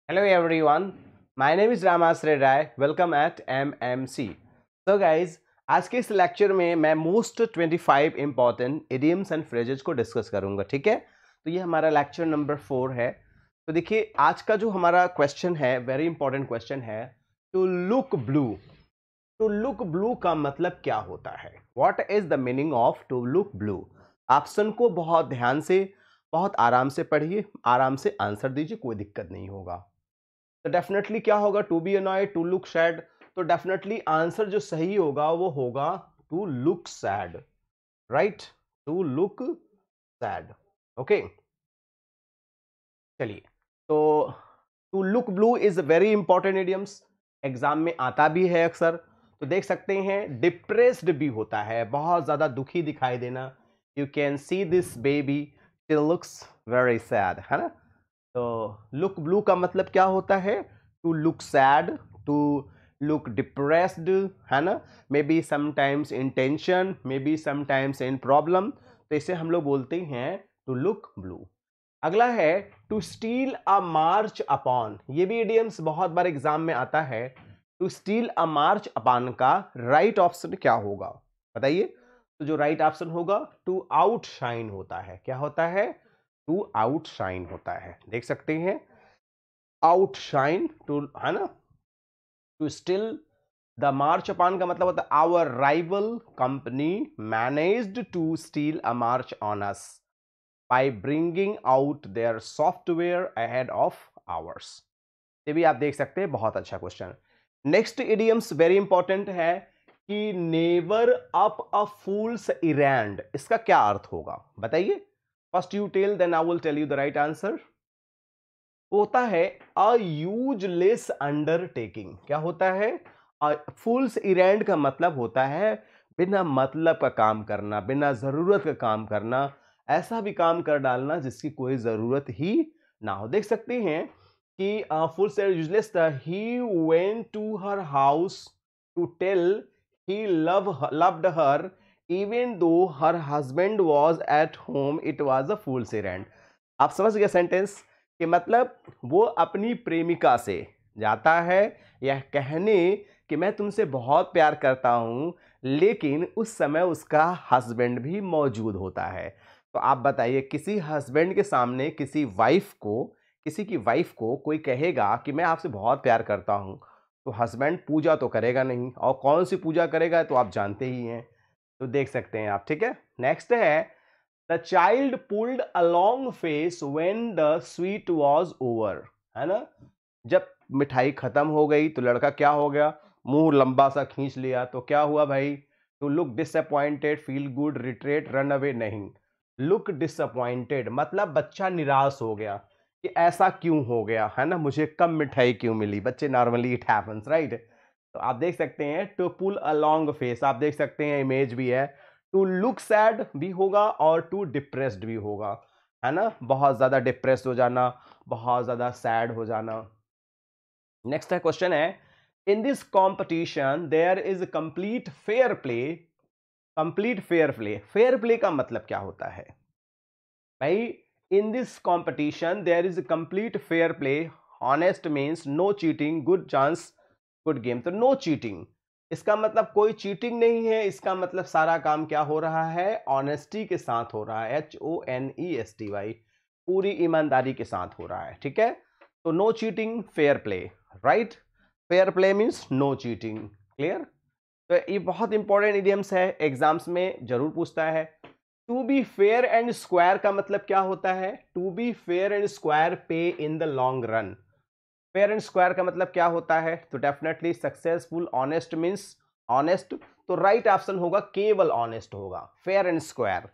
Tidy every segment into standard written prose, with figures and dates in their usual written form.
Hello everyone, my name is Ramasray Rai. Welcome at MMC. So guys, आज के इस lecture में मैं most 25 important idioms and phrases को डिस्कस करूंगा. ठीक है, तो ये हमारा लेक्चर नंबर 4 है. तो देखिए आज का जो हमारा क्वेश्चन है, वेरी इंपॉर्टेंट क्वेश्चन है. To look blue. To look blue का मतलब क्या होता है? What is the meaning of to look blue? Option को बहुत ध्यान से, बहुत आराम से पढ़िए, आराम से आंसर दीजिए, कोई दिक्कत नहीं होगा. तो डेफिनेटली क्या होगा? To be annoyed, to look sad. तो डेफिनेटली आंसर जो सही होगा वो होगा to look sad. Right, to look sad. Okay, चलिए. तो to look blue is very important idioms, exam में आता भी है अक्सर. तो देख सकते हैं डिप्रेस्ड भी होता है, बहुत ज्यादा दुखी दिखाई देना. You can see this baby she looks very sad, है ना. तो लुक ब्लू का मतलब क्या होता है? To look sad, to look depressed, है ना. May be sometimes in tension, may be sometimes in problem. तो इसे हम लोग बोलते हैं टू लुक ब्लू. अगला है to steal a march upon. ये भी इडियम्स बहुत बार एग्जाम में आता है. To steal a march upon का राइट ऑप्शन क्या होगा बताइए? तो जो राइट ऑप्शन होगा टू आउटशाइन होता है. क्या होता है? टू आउटशाइन होता है. देख सकते हैं आउटशाइन, टू, है ना. To steal the march upon का मतलब होता है our rival company managed to steal a march on us by bringing out their software ahead of ours. ये भी आप देख सकते हैं, बहुत अच्छा question. Next idioms very important है कि नेवर अप अ फूल्स इरैंड. इसका क्या अर्थ होगा बताइए? First you tell, then I will tell you the right answer. होता है अ यूजलेस अंडरटेकिंग. क्या होता है? फूल्स इरेंड का मतलब होता है बिना मतलब का काम करना, बिना जरूरत का काम करना, ऐसा भी काम कर डालना जिसकी कोई जरूरत ही ना हो. देख सकते हैं कि फूल्स यूजलेस था. He went to her house to tell he loved her even though her husband was at home, it was a fool's errand. आप समझ गए सेंटेंस कि मतलब वो अपनी प्रेमिका से जाता है यह कहने कि मैं तुमसे बहुत प्यार करता हूं, लेकिन उस समय उसका हस्बैंड भी मौजूद होता है. तो आप बताइए, किसी हस्बैंड के सामने किसी वाइफ को, किसी की वाइफ को कोई कहेगा कि मैं आपसे बहुत प्यार करता हूं, तो हस्बैंड पूजा तो करेगा नहीं, और कौन सी पूजा करेगा तो आप जानते ही हैं. तो देख सकते हैं आप. ठीक है, नेक्स्ट है the child pulled a long face when the sweet was over. है ना, जब मिठाई खत्म हो गई तो लड़का क्या हो गया? मुंह लंबा सा खींच लिया. तो क्या हुआ भाई? To look disappointed, feel good, retreat, run away नहीं. लुक डिसअपॉइंटेड मतलब बच्चा निराश हो गया कि ऐसा क्यों हो गया, है ना, मुझे कम मिठाई क्यों मिली. बच्चे नॉर्मली इट हैपेंस, राइट. तो आप देख सकते हैं to pull a long face, आप देख सकते हैं इमेज भी है. टू लुक सैड भी होगा और टू डिप्रेस्ड भी होगा, है ना. बहुत ज्यादा डिप्रेस्ड हो जाना, बहुत ज्यादा सैड हो जाना. नेक्स्ट है क्वेश्चन है in this competition there is complete fair play. Complete fair play, fair play का मतलब क्या होता है भाई? In this competition there is complete fair play. Honest means no cheating, good chance, good game. तो no cheating, इसका मतलब कोई चीटिंग नहीं है. इसका मतलब सारा काम क्या हो रहा है? ऑनेस्टी के साथ हो रहा है. HONESTY, पूरी ईमानदारी के साथ हो रहा है. ठीक है, तो no cheating, fair play. Right, fair play means no cheating. Clear? तो ये बहुत इंपॉर्टेंट इडियम्स है, एग्जाम्स में जरूर पूछता है. To be fair and square का मतलब क्या होता है? To be fair and square pay in the long run. Fair and square का मतलब क्या होता है? तो definitely successful. Honest means honest. तो राइट ऑप्शन होगा केवल ऑनेस्ट होगा. Fair and square,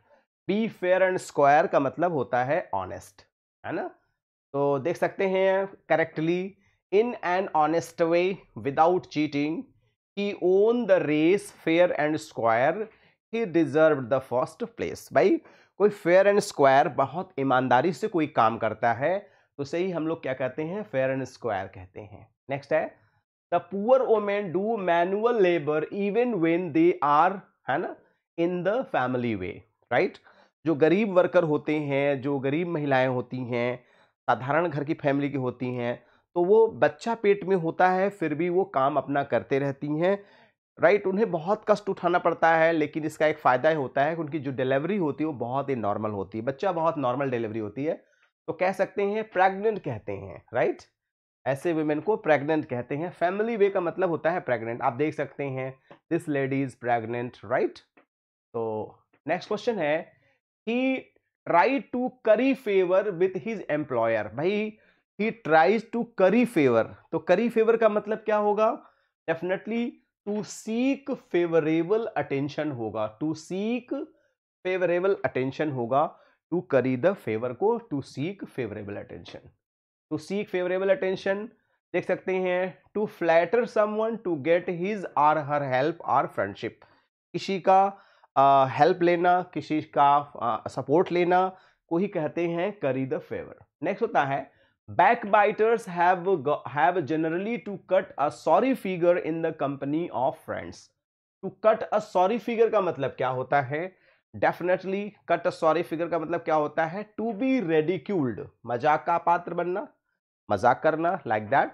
be fair and square का मतलब होता है ऑनेस्ट, है ना. तो देख सकते हैं correctly, in an honest way without cheating he won the race fair and square, he deserve the first place. भाई कोई फेयर एंड स्क्वायर, बहुत ईमानदारी से कोई काम करता है तो सही हम लोग क्या कहते हैं? फेयर एंड स्क्वायर कहते हैं. नेक्स्ट है the poor women do manual labour even when they are, है ना, in the family way. Right, जो गरीब वर्कर होते हैं, जो गरीब महिलाएं होती हैं, साधारण घर की फैमिली की होती हैं, तो वो बच्चा पेट में होता है फिर भी वो काम अपना करते रहती हैं, राइट। उन्हें बहुत कष्ट उठाना पड़ता है, लेकिन इसका एक फ़ायदा ये होता है कि उनकी जो डिलीवरी होती है वो बहुत ही नॉर्मल होती है, बच्चा बहुत नॉर्मल डिलीवरी होती है। तो कह सकते हैं प्रेग्नेंट कहते हैं, राइट। ऐसे वुमेन को प्रेग्नेंट कहते हैं। फैमिली वे का मतलब होता है प्रेग्नेंट। आप देख सकते हैं this lady is pregnant, right. तो नेक्स्ट क्वेश्चन है, he try to curry favour with his employer. भाई he tries to curry favour, तो करी फेवर का मतलब क्या होगा? Definitely to seek favourable attention होगा, टू सीक फेवरेबल अटेंशन होगा। टू करी द फेवर को to seek favourable attention, to seek favourable attention. देख सकते हैं to flatter someone to get his or her help are friendship, किसी का help लेना, किसी का सपोर्ट लेना को ही कहते हैं करी द फेवर। नेक्स्ट होता है backbiters have generally to cut a sorry figure in the company of friends। to cut a sorry figure का मतलब क्या होता है? Definitely cut a sorry figure का मतलब क्या होता है? to be ridiculed, मजाक का पात्र बनना, मजाक करना, लाइक दैट।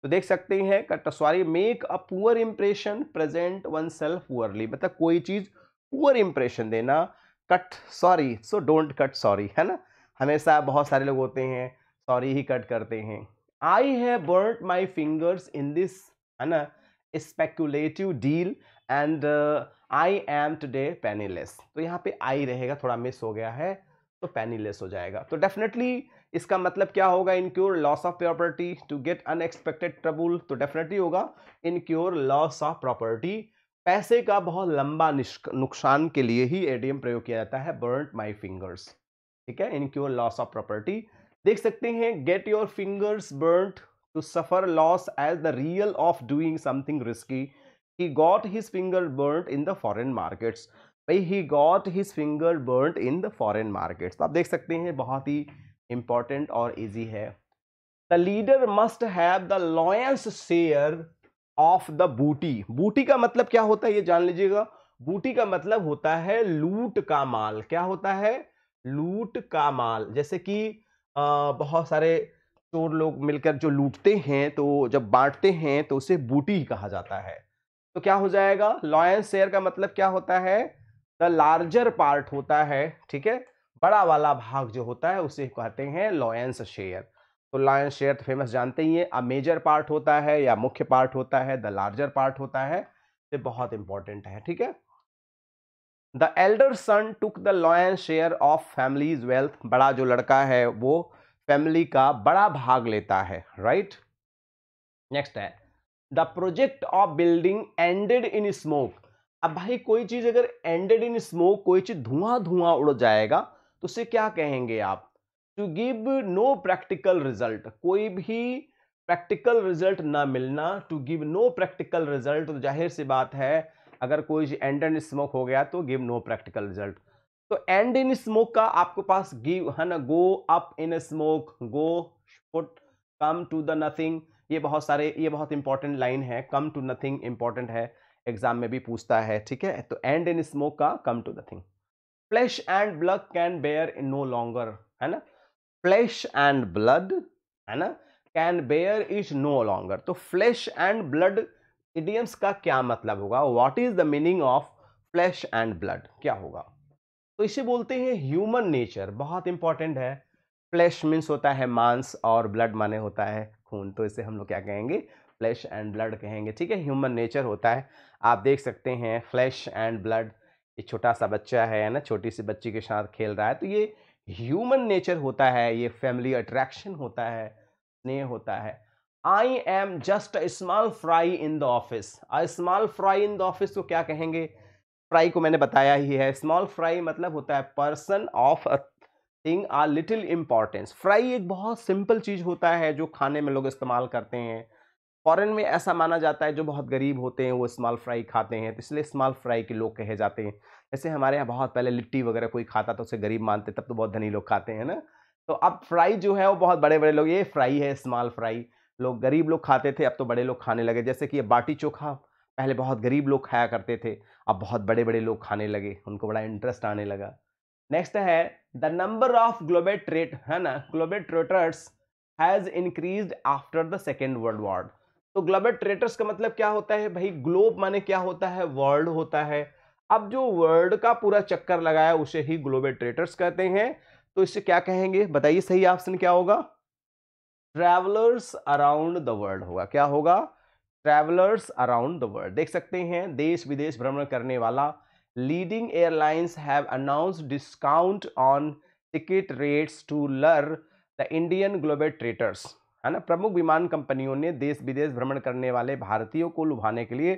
तो देख सकते हैं cut sorry make a poor impression present one self poorly, मतलब कोई चीज पुअर इंप्रेशन देना। Cut sorry, so don't cut sorry, है ना। हमेशा बहुत सारे लोग होते हैं सॉरी ही कट करते हैं। I have बर्nt my fingers in this, है ना, speculative deal and I am today penniless. तो यहाँ पे आई रहेगा, थोड़ा मिस हो गया है तो पेनीलेस हो जाएगा। तो डेफिनेटली इसका मतलब क्या होगा? Incur loss of property to get unexpected trouble, तो डेफिनेटली होगा इनक्योर लॉस ऑफ प्रॉपर्टी, पैसे का बहुत लंबा नुकसान के लिए ही एडीएम प्रयोग किया जाता है बर्nt माई फिंगर्स, ठीक है, इनक्योर लॉस ऑफ प्रॉपर्टी। देख सकते हैं get your fingers burnt to suffer loss as the real of doing something risky, he got his finger burnt in the foreign markets। भाई he got his finger burnt in the foreign markets, तो आप देख सकते हैं बहुत ही important और easy है। The leader must have the lions share of the बूटी। बूटी का मतलब क्या होता है ये जान लीजिएगा। बूटी का मतलब होता है लूट का माल। क्या होता है? लूट का माल। जैसे कि बहुत सारे चोर लोग मिलकर जो लूटते हैं तो जब बांटते हैं तो उसे बूटी कहा जाता है। तो क्या हो जाएगा? लॉयंस शेयर का मतलब क्या होता है? द लार्जर पार्ट होता है, ठीक है, बड़ा वाला भाग जो होता है उसे कहते हैं लॉयंस शेयर। तो लॉयंस शेयर तो फेमस जानते ही है, अ मेजर पार्ट होता है या मुख्य पार्ट होता है, द लार्जर पार्ट होता है, ये बहुत इंपॉर्टेंट है, ठीक है। The elder son took the lions share of families wealth, बड़ा जो लड़का है वो फैमिली का बड़ा भाग लेता है, राइट। नेक्स्ट है the project of building ended in smoke. अब भाई कोई चीज अगर एंडेड इन स्मोक, कोई चीज धुआं धुआं उड़ जाएगा तो उसे क्या कहेंगे आप? To give no practical result, कोई भी प्रैक्टिकल रिजल्ट ना मिलना, to give no practical result. तो जाहिर सी बात है अगर कोई चीज एंड इन स्मोक हो गया तो गिव नो प्रैक्टिकल रिजल्ट। तो एंड इन स्मोक का आपके पास गिव है ना, go up in smoke, go pot, come to the nothing, ये बहुत सारे, ये बहुत इंपॉर्टेंट लाइन है, कम टू नथिंग इंपॉर्टेंट है, एग्जाम में भी पूछता है, ठीक है। तो एंड इन स्मोक का come to nothing. Flesh and blood can bear in no longer, है ना, फ्लैश एंड ब्लड, है ना, can bear is no longer. तो फ्लैश एंड ब्लड इडियम्स का क्या मतलब होगा? What is the meaning of flesh and blood, क्या होगा? तो इसे बोलते हैं ह्यूमन नेचर, बहुत इंपॉर्टेंट है। फ्लैश मीन्स होता है मांस और ब्लड माने होता है खून, तो इसे हम लोग क्या कहेंगे? फ्लैश एंड ब्लड कहेंगे, ठीक है। ह्यूमन नेचर होता है। आप देख सकते हैं फ्लैश एंड ब्लड, ये छोटा सा बच्चा है ना, छोटी सी बच्ची के साथ खेल रहा है, तो ये ह्यूमन नेचर होता है, ये फैमिली अट्रैक्शन होता है, स्नेह होता है। I am just a small fry in the office, a small fry in the office को क्या कहेंगे? फ्राई को मैंने बताया ही है, स्मॉल फ्राई मतलब होता है person of a thing or little importance. Fry एक बहुत सिंपल चीज होता है जो खाने में लोग इस्तेमाल करते हैं। फॉरेन में ऐसा माना जाता है जो बहुत गरीब होते हैं वो स्मॉल फ्राई खाते हैं, तो इसलिए स्मॉल फ्राई के लोग कहे जाते हैं। जैसे हमारे यहाँ बहुत पहले लिट्टी वगैरह कोई खाता तो उसे गरीब मानते, तब तो बहुत धनी लोग खाते हैं ना। तो अब फ्राई जो है वो बहुत बड़े बड़े लोग, ये फ्राई है स्मॉल फ्राई, लोग गरीब लोग खाते थे, अब तो बड़े लोग खाने लगे। जैसे कि ये बाटी चोखा पहले बहुत गरीब लोग खाया करते थे, अब बहुत बड़े बड़े लोग खाने लगे, उनको बड़ा इंटरेस्ट आने लगा। नेक्स्ट है द नंबर ऑफ ग्लोबेट्रेट, है ना, globetrotters has increased after the second world war. तो ग्लोबेट्रेटर्स का मतलब क्या होता है भाई, ग्लोब माने क्या होता है, वर्ल्ड होता है। अब जो वर्ल्ड का पूरा चक्कर लगाया उसे ही ग्लोबेट्रेटर्स कहते हैं। तो इससे क्या कहेंगे बताइए, सही ऑप्शन क्या होगा, ट्रैवलर्स अराउंड द वर्ल्ड होगा। क्या होगा, ट्रैवलर्स अराउंड द वर्ल्ड। देख सकते हैं देश विदेश भ्रमण करने वाला। Leading airlines have announced discount on ticket rates to lure the Indian globetrotters, है ना। प्रमुख विमान कंपनियों ने देश विदेश भ्रमण करने वाले भारतीयों को लुभाने के लिए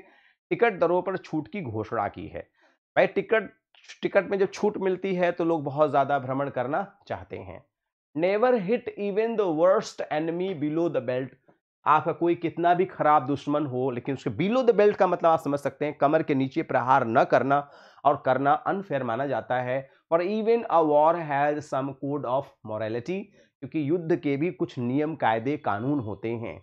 टिकट दरों पर छूट की घोषणा की है। भाई टिकट टिकट में जब छूट मिलती है तो लोग बहुत ज्यादा भ्रमण करना चाहते हैं। Never hit even the worst enemy below the belt. आपका कोई कितना भी खराब दुश्मन हो लेकिन उसके बिलो द बेल्ट का मतलब आप समझ सकते हैं, कमर के नीचे प्रहार न करना, और करना अनफेयर माना जाता है। और even a war has some code of morality, क्योंकि युद्ध के भी कुछ नियम कायदे कानून होते हैं।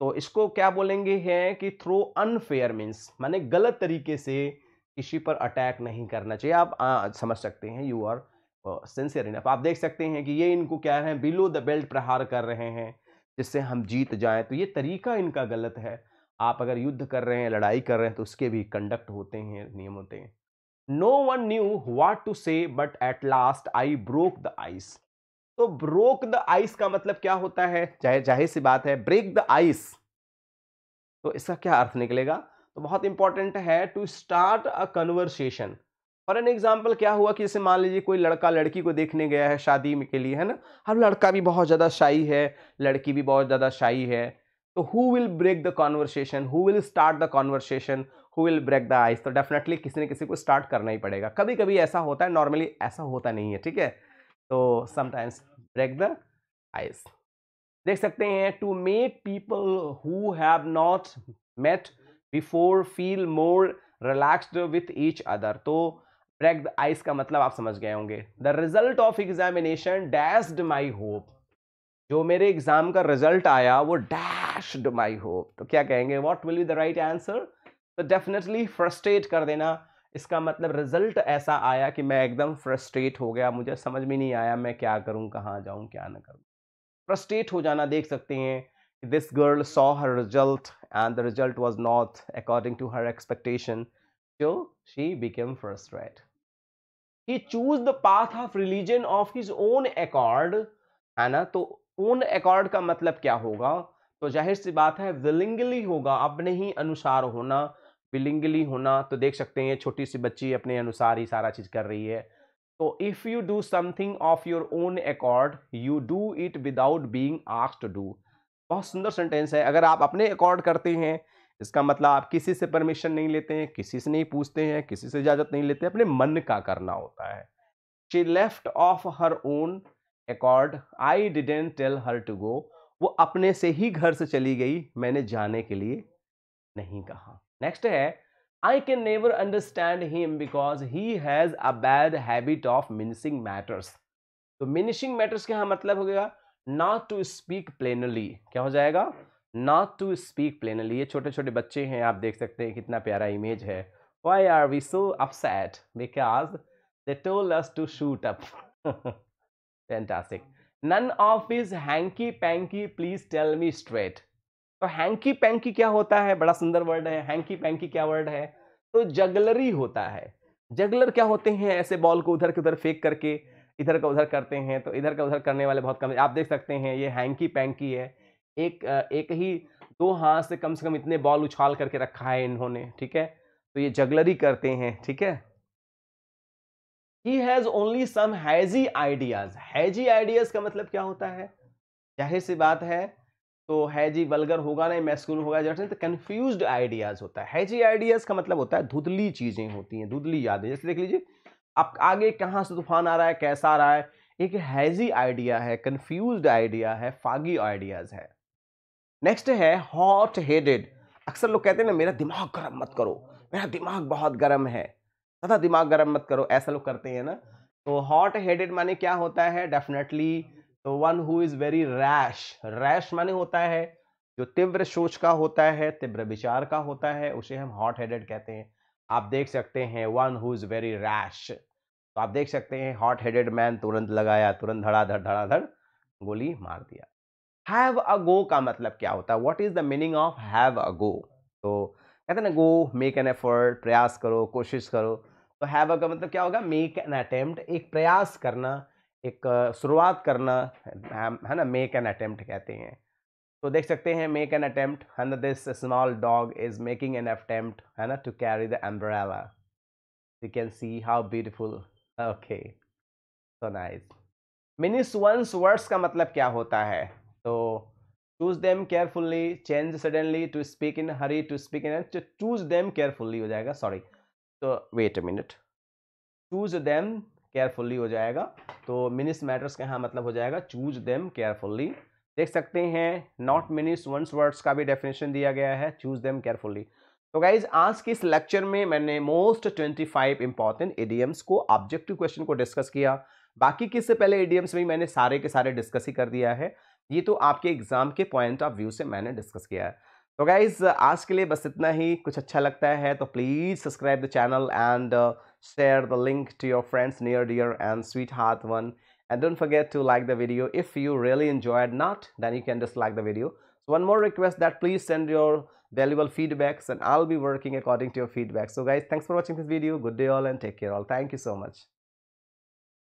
तो इसको क्या बोलेंगे हैं कि थ्रो अनफेयर मीन्स माने गलत तरीके से किसी पर अटैक नहीं करना चाहिए। आप समझ सकते हैं, यू आर सिंसियर इनफ। आप देख सकते हैं कि ये इनको क्या है, बिलो द बेल्ट प्रहार कर रहे हैं जिससे हम जीत जाएं। तो ये तरीका इनका गलत है। आप अगर युद्ध कर रहे हैं, लड़ाई कर रहे हैं, तो उसके भी कंडक्ट होते हैं, नियम होते हैं। No one knew what to say but at last I broke the ice. तो ब्रोक द आइस का मतलब क्या होता है, चाहे जाहिर सी बात है ब्रेक द आइस, तो इसका क्या अर्थ निकलेगा। तो बहुत इंपॉर्टेंट है, to start a conversation. For an example क्या हुआ कि जैसे मान लीजिए कोई लड़का लड़की को देखने गया है शादी में के लिए, है ना। अब लड़का भी बहुत ज्यादा शाई है, लड़की भी बहुत ज्यादा शाई है। तो who will break the conversation, who will start the conversation, who will break the ice. तो डेफिनेटली किसी न किसी को स्टार्ट करना ही पड़ेगा। कभी कभी ऐसा होता है, नॉर्मली ऐसा होता नहीं है, ठीक है। तो समटाइम्स ब्रेक द आइस। देख सकते हैं, to make people who have not met before feel more relaxed with each other. तो ब्रेक द आइस का मतलब आप समझ गए होंगे। The result of examination dashed my hope. जो मेरे एग्जाम का रिजल्ट आया वो डैश्ड माई होप। तो क्या कहेंगे, what will be the right answer. तो डेफिनेटली फ्रस्ट्रेट कर देना। इसका मतलब रिजल्ट ऐसा आया कि मैं एकदम फ्रस्ट्रेट हो गया, मुझे समझ में नहीं आया मैं क्या करूं, कहाँ जाऊं, क्या ना करूं। फ्रस्ट्रेट हो जाना। देख सकते हैं, this girl saw her result and the result was not according to her expectation, so she became frustrated. He choose the path of religion of his own accord, है ना। तो ओन अकॉर्ड का मतलब क्या होगा, तो जाहिर सी बात है विलिंगली होगा, अपने ही अनुसार होना, विलिंगली होना। तो देख सकते हैं छोटी सी बच्ची अपने अनुसार ही सारा चीज कर रही है। तो if you do something of your own accord you do it without being asked to do. बहुत सुंदर सेंटेंस है। अगर आप अपने अकॉर्ड करते हैं, इसका मतलब आप किसी से परमिशन नहीं लेते हैं, किसी से नहीं पूछते हैं, किसी से इजाजत नहीं लेते, अपने मन का करना होता है। She left of her own accord I didn't tell her to go. वो अपने से ही घर से चली गई, मैंने जाने के लिए नहीं कहा। नेक्स्ट है, I can never understand him because he has a bad habit of mincing matters. तो मिनिशिंग मैटर्स का मतलब हो गया नॉट टू स्पीक प्लेनली। क्या हो जाएगा, नॉट टू स्पीक प्लेनली। ये छोटे छोटे बच्चे हैं, आप देख सकते हैं कितना प्यारा इमेज है। Why are we so upset because they told us to shut up. Fantastic. None of his hanky panky please tell me straight. तो हैंकी पैंकी क्या होता है, बड़ा सुंदर वर्ड है। हैंकी पैंकी क्या वर्ड है, तो जगलरी होता है। जगलर क्या होते हैं, ऐसे बॉल को उधर के उधर फेंक करके इधर का उधर करते हैं। तो इधर का उधर करने वाले बहुत कम, आप देख सकते हैं ये हैंकी पैंकी है। एक ही दो हाथ से कम इतने बॉल उछाल करके रखा है इन्होंने, ठीक है। तो ये जगलरी करते हैं, ठीक है। He has only some hazy ideas. Hazy ideas का मतलब क्या होता है, जाहिर सी बात है, तो हैजी वल्गर होगा नहीं, मैस्कुलिन होगा, जैसे तो कंफ्यूज्ड आइडियाज होता है। हैजी आइडियाज का मतलब होता है धुंधली चीजें होती हैं, धुंधली यादें। जैसे देख लीजिए, आप आगे कहां से तूफान आ रहा है, कैसा आ रहा है, एक हैजी आइडिया है, कंफ्यूज्ड आइडिया है, फागी आइडियाज है। नेक्स्ट है हॉट हेडेड। अक्सर लोग कहते हैं ना, मेरा दिमाग गर्म मत करो, मेरा दिमाग बहुत गर्म है, ज्यादा दिमाग गर्म मत करो, ऐसा लोग करते हैं ना। तो हॉट हेडेड माने क्या होता है, डेफिनेटली तो one who is very rash. Rash माने होता है जो तीव्र सोच का होता है, तीव्र विचार का होता है, उसे हम हॉट हेडेड कहते हैं। आप देख सकते हैं one who is very rash. तो आप देख सकते हैं हॉट हेडेड मैन, तुरंत लगाया, तुरंत धड़ाधड़ धड़ाधड़ गोली मार दिया। हैव अ गो का मतलब क्या होता है? What is the meaning of have a go? तो कहते हैं ना, गो, मेक एन एफर्ट, प्रयास करो, कोशिश करो। तो हैव अ का मतलब क्या होगा? मेक एन अटेम्प्ट, एक प्रयास करना, एक शुरुआत करना, है ना, मेक एन अटेम्प्ट कहते हैं। तो देख सकते हैं मेक एन अटेम्प्ट, है ना, this small dog is making an attempt, है ना, to carry the umbrella. You can see how beautiful. Okay, so nice. Mince one's words का मतलब क्या होता है? तो choose them carefully, change suddenly, to speak in hurry, to speak in, choose them carefully हो जाएगा, सॉरी। तो wait a minute, choose them carefully हो जाएगा। तो मिनिस मैटर्स का यहाँ मतलब हो जाएगा चूज देम केयरफुल्ली। देख सकते हैं नॉट मिनिस वंस वर्ड्स का भी डेफिनेशन दिया गया है, चूज देम केयरफुल्ली। तो गाइज आज के इस लेक्चर में मैंने मोस्ट 25 इंपॉर्टेंट इडियम्स को, ऑब्जेक्टिव क्वेश्चन को डिस्कस किया। बाकी किससे पहले इडियम्स में मैंने सारे के सारे डिस्कस ही कर दिया है। ये तो आपके एग्जाम के पॉइंट ऑफ व्यू से मैंने डिस्कस किया है। तो गाइज आज के लिए बस इतना ही। कुछ अच्छा लगता है तो please subscribe the channel and share the link to your friends, near dear and sweetheart one, and don't forget to like the video if you really enjoyed. Not then you can dislike the video. So one more request, that please send your valuable feedbacks and I'll be working according to your feedback. So guys, thanks for watching this video. Good day all and take care all. Thank you so much.